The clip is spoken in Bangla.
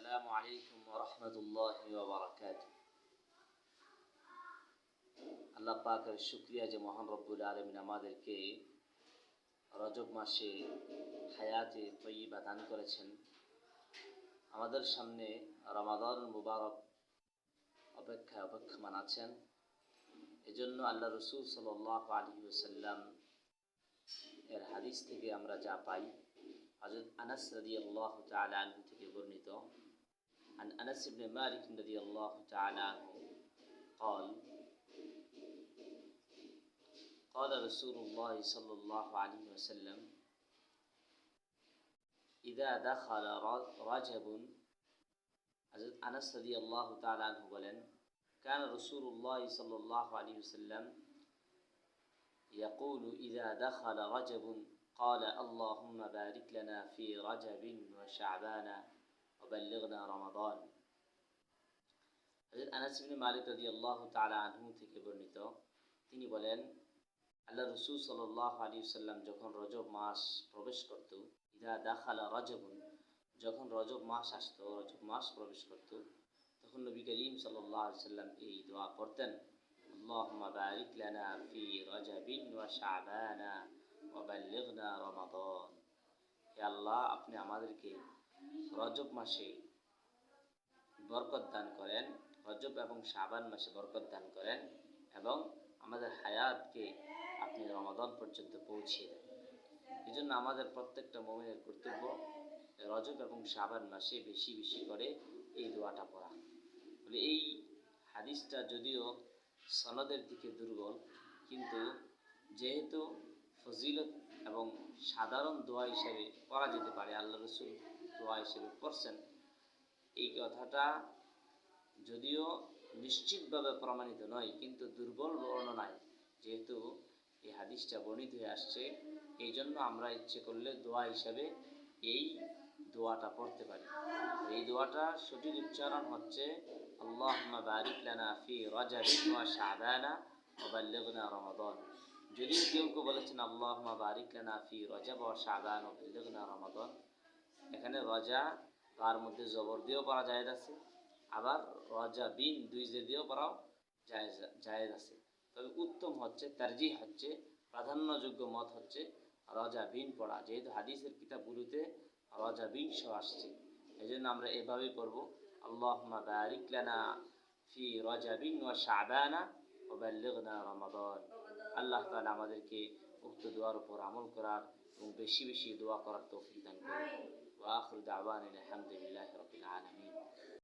আসসালামু আলাইকুম ওয়া রাহমাতুল্লাহি ওয়া বারাকাতুহু। আল্লাহ পাকের শুকরিয়া যে মহান রব্বুল আলামিন আমাদেরকে রজব মাসে হায়াতে তয়্যিবা দান করেছেন। আমাদের সামনে রমাদান মুবারক অপেক্ষমান আছেন। এজন্য আল্লাহ রাসূল সাল্লাল্লাহু আলাইহি ওয়াসাল্লাম এর হাদিস থেকে আমরা যা পাই, হযরত আনাস রাদিয়াল্লাহু তাআলা আনহু থেকে বর্ণিত, عن أنس بن مالك رضي الله تعالى عنه قال قال رسول الله صلى الله عليه وسلم إذا دخل رجب حضرت أنس رضي الله تعالى عنه বলেন, كان رسول الله صلى الله عليه وسلم يقول إذا دخل رجب قال اللهم بارك لنا في رجب وشعبان وبلغنا رمضان। হযরত আনাস ইবনে মালিক রাদিয়াল্লাহু তাআলা আনহু থেকে বর্ণিত, তিনি বলেন, আল্লাহ রাসূল সাল্লাল্লাহু আলাইহি ওয়াসাল্লাম যখন রজব মাস প্রবেশ করত, ইদা দাখালা রজবুন, যখন রজব মাস আসতো, রজব মাস প্রবেশ করত, তখন নবী করিম সাল্লাল্লাহু আলাইহি ওয়াসাল্লাম এই দোয়া পড়তেন, আল্লাহুম্মা বারিক লানা ফি রজবিন ওয়া শাবানা ওয়া বাল্লিগনা রমাদান। হে আল্লাহ, আপনি আমাদেরকে রজব মাসে বরকত দান করেন, রজব এবং শাবান মাসে বরকত দান করেন, এবং আমাদের হায়াতকে আপনি রমাদান পর্যন্ত পৌঁছিয়ে দেন। এই জন্য আমাদের প্রত্যেকটা মুমিনের কর্তব্য রজব এবং শাবান মাসে বেশি বেশি করে এই দোয়াটা পড়া। বলে এই হাদিসটা যদিও সনদের দিকে দুর্বল, কিন্তু যেহেতু ফজিলত এবং সাধারণ দোয়া হিসেবে পড়া যেতে পারে, আল্লাহ রাসূল দোয়া হিসেবে পড়ছেন, এই কথাটা যদিও নিশ্চিতভাবে প্রমাণিত নয়, কিন্তু দুর্বল বর্ণনায় যেহেতু এই হাদিসটা বর্ণিত হয়ে আসছে, এই জন্য আমরা ইচ্ছে করলে দোয়া হিসাবে এই দোয়াটা পড়তে পারি। এই দোয়াটা সঠিক উচ্চারণ হচ্ছে আল্লাহুম্মা বারিক লানা ফি রজবিন ওয়া শাবানা ওয়া বাল্লিগনা রমাদান। যদিও কেউ কেউ বলেছেন আল্লাহুম্মা বারিক লানা ফি রজব ওয়া শাবান ওয়া বাল্লিগনা রমাদান, এখানে রজা তার মধ্যে জবর দিয়েও পড়া জায়েজ আছে, আবার রজা বিন দুই জে দিয়েও পড়াও জায়েজ আছে। তবে উত্তম হচ্ছে, তারজিহ হচ্ছে, প্রাধান্যযোগ্য মত হচ্ছে রজা বিন পড়া, যেহেতু হাদিসের কিতাবগুলোতে রজা বিন সহ আসছে। এই জন্য আমরা এভাবেই পড়ব, আল্লাহুম্মা বারিক লানা ফি রজবিন ওয়া শাবানা ওয়া বাল্লিগনা রমাদান। আল্লাহ তাআলা আমাদেরকে উক্ত দোয়ার উপর আমল করার এবং বেশি বেশি দোয়া করার তৌফিক দান করুন। ওয়া আখিরু দাওয়ানা আলহামদুলিল্লাহ।